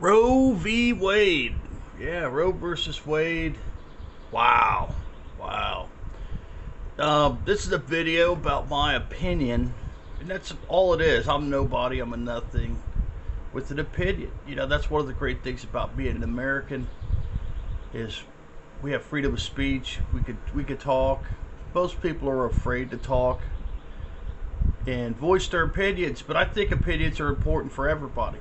Roe v. Wade. Yeah, Roe versus Wade. Wow. Wow. This is a video about my opinion, and that's all it is. I'm nobody, I'm a nothing with an opinion. You know, that's one of the great things about being an American is we have freedom of speech. We could talk. Most people are afraid to talk and voice their opinions, but I think opinions are important for everybody.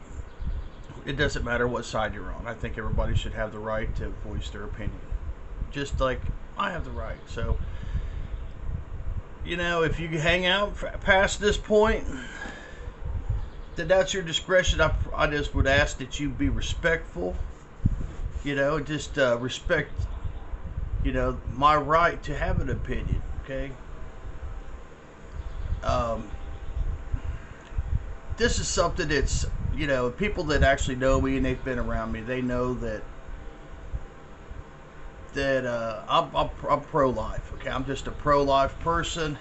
It doesn't matter what side you're on. I think everybody should have the right to voice their opinion, just like I have the right. So, you know, if you hang out past this point, then that's your discretion. I just would ask that you be respectful. You know, just respect, you know, my right to have an opinion. Okay. This is something that's, you know, people that actually know me and they've been around me, they know that I'm pro-life. Okay, I'm just a pro-life person.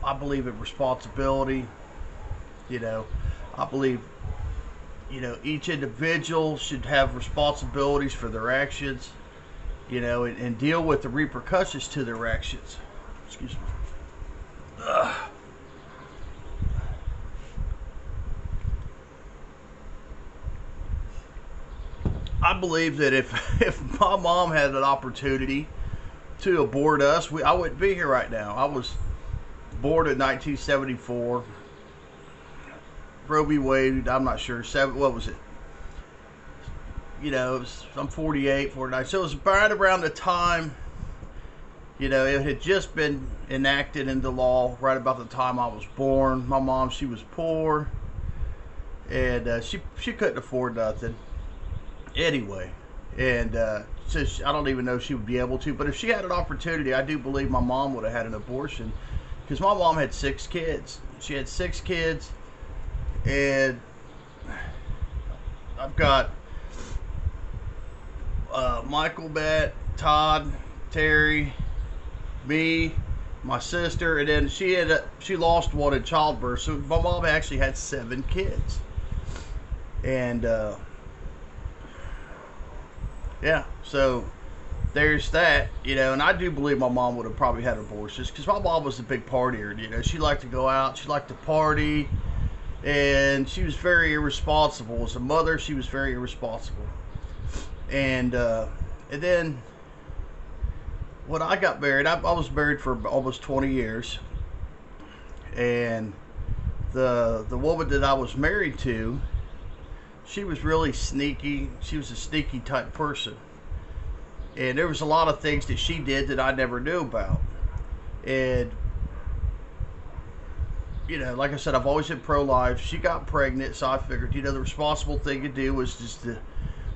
I believe in responsibility. You know, I believe, you know, each individual should have responsibilities for their actions. You know, and deal with the repercussions to their actions. Excuse me. Ugh. I believe that if my mom had an opportunity to abort us, I wouldn't be here right now. I was born in 1974. Roe v. Wade, I'm not sure. What was it? You know, I'm 48, 49. So it was right around the time, you know, it had just been enacted into law right about the time I was born. My mom, she was poor, and she couldn't afford nothing. Anyway, and so I don't even know if she would be able to, but if she had an opportunity, I do believe my mom would have had an abortion, because my mom had 6 kids. She had 6 kids, and I've got Michael, Matt, Todd, Terry, me, my sister, and then she lost one in childbirth. So my mom actually had 7 kids, and yeah, so there's that, you know, and I do believe my mom would have probably had abortions, because my mom was a big partier. You know, she liked to go out, she liked to party, and she was very irresponsible. As a mother, she was very irresponsible. And then when I got married, I was married for almost 20 years, and the woman that I was married to, she was really sneaky. She was a sneaky type person. And there was a lot of things that she did that I never knew about. And, you know, like I said, I've always been pro-life. She got pregnant, so I figured, you know, the responsible thing to do was just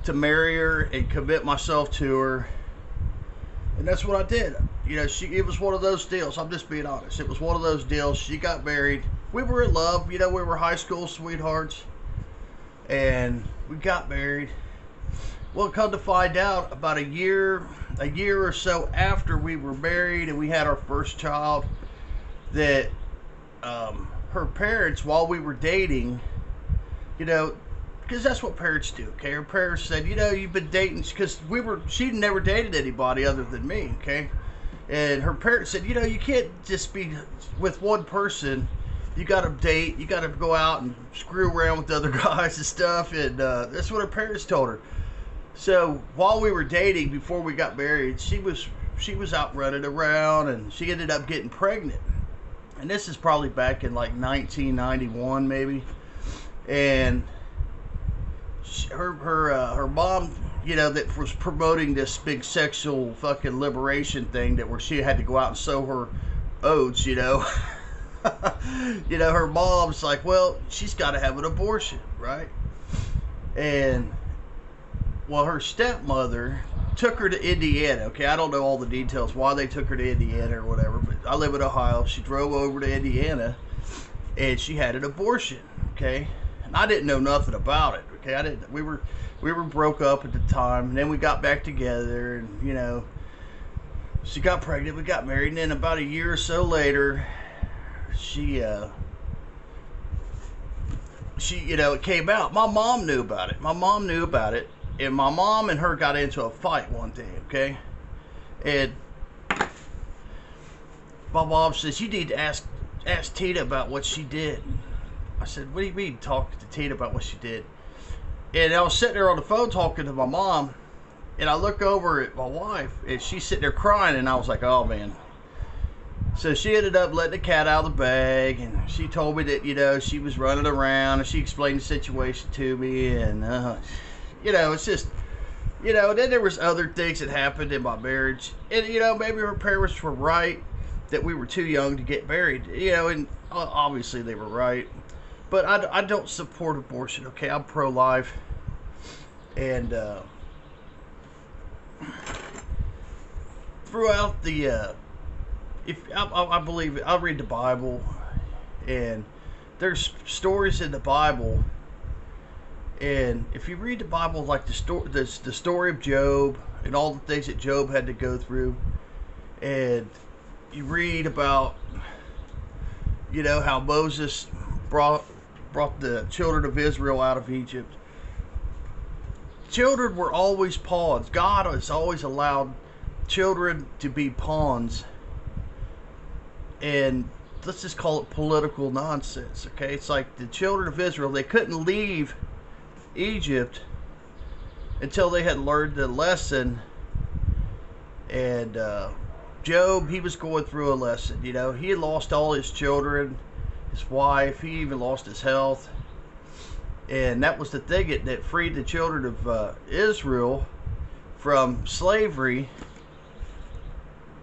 to marry her and commit myself to her. And that's what I did. You know, it was one of those deals. I'm just being honest. It was one of those deals. She got married. We were in love. You know, we were high school sweethearts. And we got married. Well, come to find out, about a year or so after we were married and we had our first child, that her parents, while we were dating, you know, because that's what parents do, okay? Her parents said, you know, you've been dating, because she'd never dated anybody other than me, okay? And her parents said, you know, you can't just be with one person. You got to date, you got to go out and screw around with other guys and stuff, and that's what her parents told her. So while we were dating, before we got married, she was out running around, and she ended up getting pregnant. And this is probably back in like 1991 maybe. And her mom, you know, that was promoting this big sexual fucking liberation thing, that where she had to go out and sow her oats, you know. You know, her mom's like, well, she's got to have an abortion, right? And, well, her stepmother took her to Indiana, okay? I don't know all the details why they took her to Indiana or whatever, but I live in Ohio. She drove over to Indiana, and she had an abortion, okay? And I didn't know nothing about it, okay? We were broke up at the time, and then we got back together, and, you know, she got pregnant, we got married, and then about a year or so later, she it came out. My mom knew about it. And my mom and her got into a fight one day, okay? And my mom says, you need to ask Tina about what she did. I said, what do you mean talk to Tina about what she did? And I was sitting there on the phone talking to my mom, and I look over at my wife, and she's sitting there crying, and I was like, oh, man. So she ended up letting the cat out of the bag, and she told me that, she was running around, and she explained the situation to me, and, it's just, and then there was other things that happened in my marriage, and, maybe her parents were right that we were too young to get married, and obviously they were right, but I don't support abortion, okay? I'm pro-life, and, throughout the, I believe it, I read the Bible, and there's stories in the Bible, and if you read the Bible, like the story of Job and all the things that Job had to go through, and you read about how Moses brought the children of Israel out of Egypt. Children were always pawns. God has always allowed children to be pawns, and let's just call it political nonsense, okay? It's like the children of Israel, they couldn't leave Egypt until they had learned the lesson, and Job, he was going through a lesson, he had lost all his children, his wife, he even lost his health, and that was the thing that freed the children of Israel from slavery,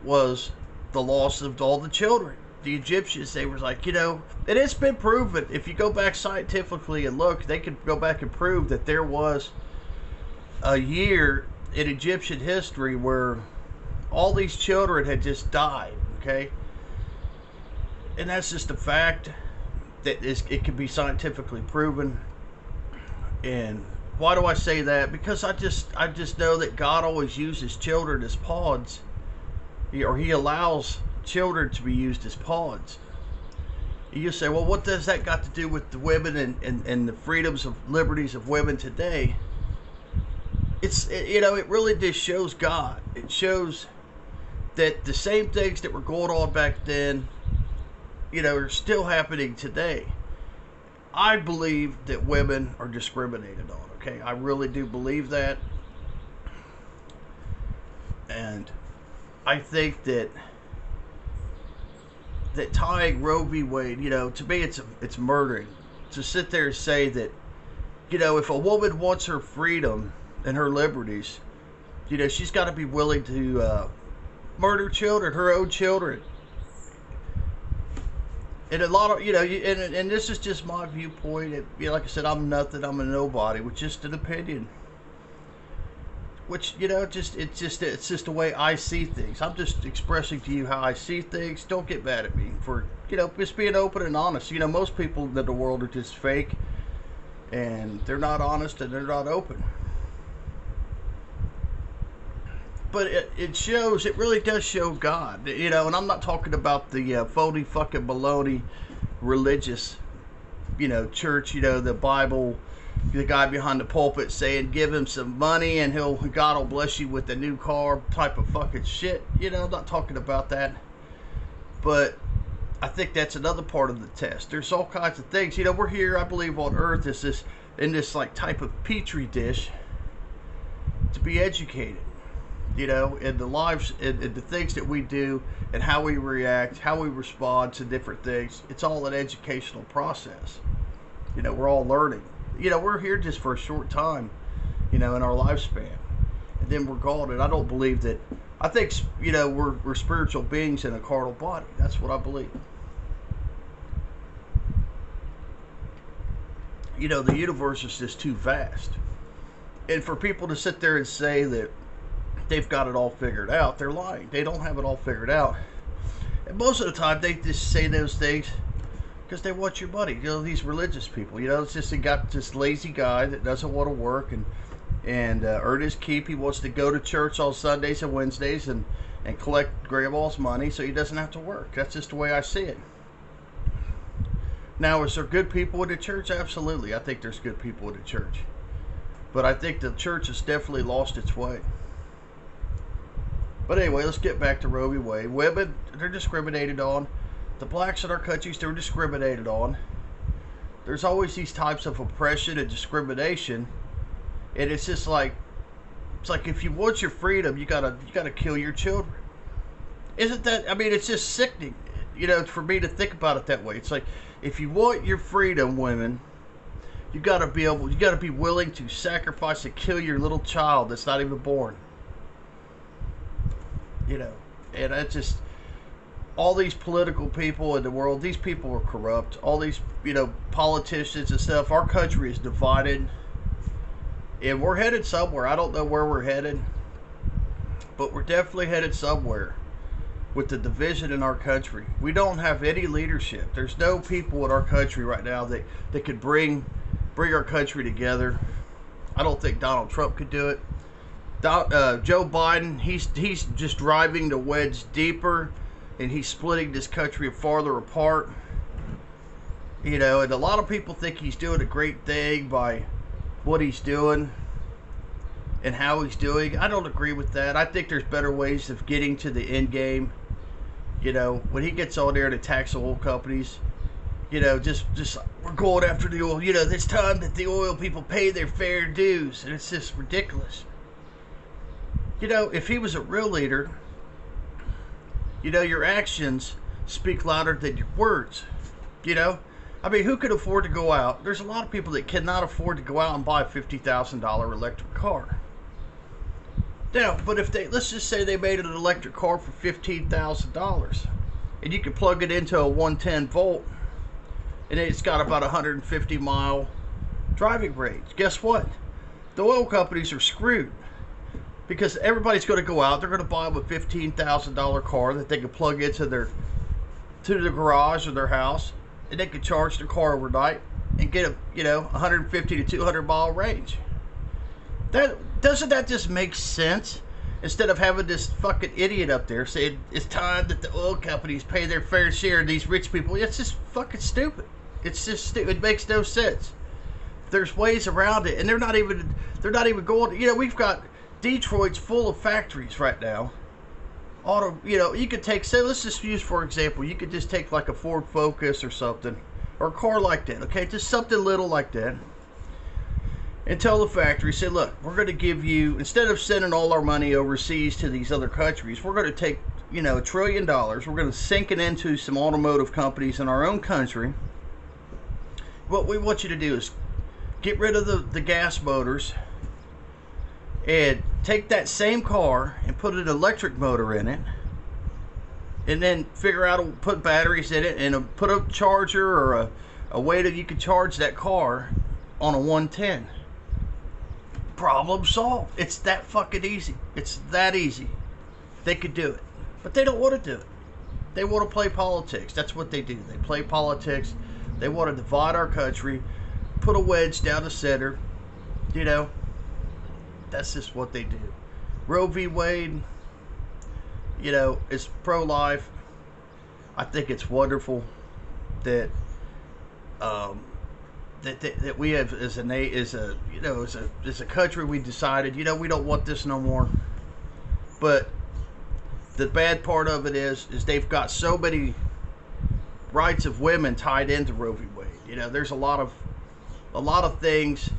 was the loss of all the children. The Egyptians, they were like, and it's been proven, if you go back scientifically and look, they could go back and prove that there was a year in Egyptian history where all these children had just died, okay? And that's just a fact that it can be scientifically proven. And why do I say that? Because I just know that God always uses children as pawns, or he allows children to be used as pawns. You say, well, what does that got to do with the women and the freedoms of liberties of women today? It really just shows God. It shows that the same things that were going on back then, are still happening today. I believe that women are discriminated on, okay? I really do believe that. And I think that tying Roe v. Wade, to me it's murdering. To sit there and say that, if a woman wants her freedom and her liberties, she's got to be willing to murder children, her own children. And a lot of, and this is just my viewpoint. Like I said, I'm nothing. I'm a nobody with just an opinion. Which, it's just the way I see things. I'm just expressing to you how I see things. Don't get mad at me for, just being open and honest. Most people in the world are just fake, and they're not honest and they're not open. But it really does show God, and I'm not talking about the phony fucking baloney religious, church, the Bible, the guy behind the pulpit saying give him some money and God will bless you with a new car type of fucking shit. I'm not talking about that. But I think that's another part of the test. There's all kinds of things. We're here, I believe, on earth in this like type of petri dish to be educated. And the lives and the things that we do and how we react, how we respond to different things. It's all an educational process. We're all learning. We're here just for a short time, in our lifespan. And then we're gone. And I don't believe that. I think, we're spiritual beings in a carnal body. That's what I believe. The universe is just too vast. And for people to sit there and say that they've got it all figured out, they're lying. They don't have it all figured out. And most of the time, they just say those things because they want your money. These religious people. It's just this lazy guy that doesn't want to work and earn his keep. He wants to go to church on Sundays and Wednesdays and collect grandma's money so he doesn't have to work. That's just the way I see it. Now, is there good people in the church? Absolutely. I think there's good people in the church. But I think the church has definitely lost its way. But anyway, let's get back to Roe v. Wade. Women, they're discriminated on. The blacks in our countries, they're discriminated on. There's always these types of oppression and discrimination. And it's just like, it's like if you want your freedom, you gotta kill your children. Isn't that, I mean, it's just sickening, you know, for me to think about it that way. It's like, if you want your freedom, women, you gotta be willing to sacrifice and kill your little child that's not even born. You know, and that's just, all these political people in the world, these people are corrupt. All these, you know, politicians and stuff, our country is divided. And we're headed somewhere. I don't know where we're headed, but we're definitely headed somewhere with the division in our country. We don't have any leadership. There's no people in our country right now that could bring our country together. I don't think Donald Trump could do it. Joe Biden, he's just driving the wedge deeper, and he's splitting this country farther apart. You know, and a lot of people think he's doing a great thing by what he's doing and how he's doing. I don't agree with that. I think there's better ways of getting to the end game. You know, when he gets on there and attacks oil companies, you know, just we're going after the oil. You know, it's time that the oil people pay their fair dues, and it's just ridiculous. You know, if he was a real leader, you know, your actions speak louder than your words. You know, I mean, who could afford to go out? There's a lot of people that cannot afford to go out and buy a $50,000 electric car. Now, but if let's just say they made an electric car for $15,000, and you could plug it into a 110 volt, and it's got about 150 mile driving range. Guess what? The oil companies are screwed, because everybody's going to go out. They're going to buy them a $15,000 car that they can plug into the garage of their house, and they can charge their car overnight and get a, you know, 150 to 200 mile range. Doesn't that just make sense? Instead of having this fucking idiot up there saying it's time that the oil companies pay their fair share of these rich people. It's just fucking stupid. It's just stupid. It makes no sense. There's ways around it, and they're not even going. You know, we've got Detroit's full of factories right now. You know, you could take, say, let's just use for example, you could just take like a Ford Focus or something, or a car like that, okay, just something little like that, and tell the factory, say, look, we're going to give you, instead of sending all our money overseas to these other countries, we're going to take, you know, $1 trillion, we're going to sink it into some automotive companies in our own country. What we want you to do is get rid of the gas motors, and take that same car and put an electric motor in it, and then figure out to put batteries in it and put a charger or a way that you can charge that car on a 110. Problem solved. It's that fucking easy. It's that easy. They could do it, but they don't want to do it. They want to play politics. That's what they do. They play politics. They want to divide our country, put a wedge down the center. You know, that's just what they do. Roe v. Wade, you know, is pro-life. I think it's wonderful that that we have as a country, we decided, you know, we don't want this no more. But the bad part of it is they've got so many rights of women tied into Roe v. Wade. You know, there's a lot of things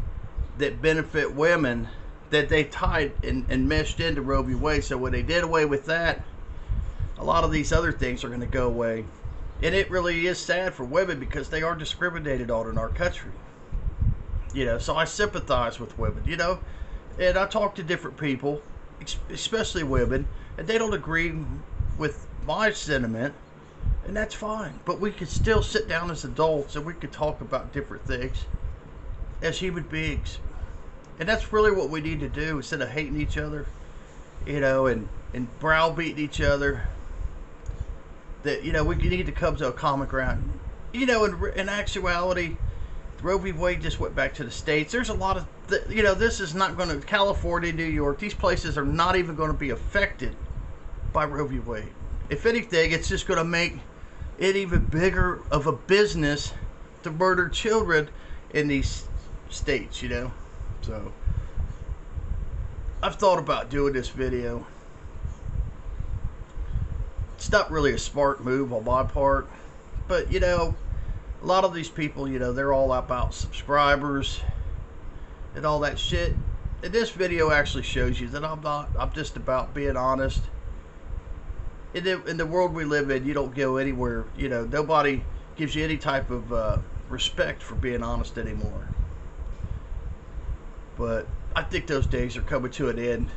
that benefit women that they tied and meshed into Roe v. Wade. So when they did away with that, a lot of these other things are going to go away. And it really is sad for women because they are discriminated on in our country. You know, so I sympathize with women, you know. And I talk to different people, especially women, and they don't agree with my sentiment, and that's fine. But we could still sit down as adults and we could talk about different things as human beings. And that's really what we need to do, instead of hating each other, you know, and browbeating each other. That, you know, we need to come to a common ground. You know, in actuality, Roe v. Wade just went back to the states. There's a lot of, you know, this is not going to, California, New York, these places are not even going to be affected by Roe v. Wade. If anything, it's just going to make it even bigger of a business to murder children in these states, you know. So I've thought about doing this video. It's not really a smart move on my part, but you know, a lot of these people, you know, they're all about subscribers and all that shit. And this video actually shows you that I'm not. I'm just about being honest. In the world we live in, you don't go anywhere. You know, nobody gives you any type of respect for being honest anymore. But I think those days are coming to an end.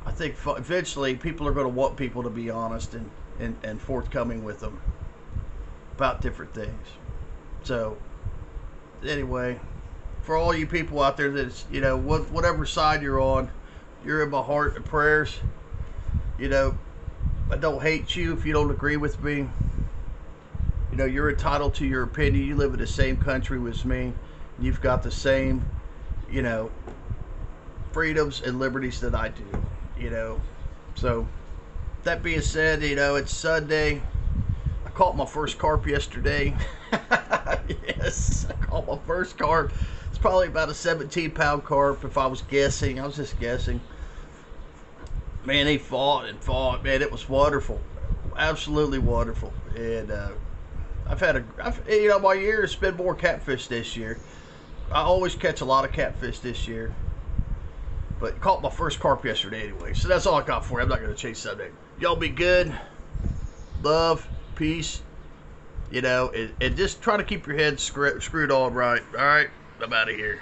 I think eventually people are going to want people to be honest and forthcoming with them about different things. So, anyway, for all you people out there that's, you know, whatever side you're on, you're in my heart and prayers. You know, I don't hate you if you don't agree with me. You know, you're entitled to your opinion. You live in the same country as me. You've got the same, you know, freedoms and liberties that I do, you know. So, that being said, you know, it's Sunday. I caught my first carp yesterday. Yes, I caught my first carp. It's probably about a 17-pound carp if I was guessing. I was just guessing. Man, he fought and fought. Man, it was wonderful. Absolutely wonderful. And you know, my year has been more catfish this year. I always catch a lot of catfish this year. But caught my first carp yesterday anyway. So that's all I got for you. I'm not going to change subject. Y'all be good. Love. Peace. You know, and just try to keep your head screwed on right. All right? I'm out of here.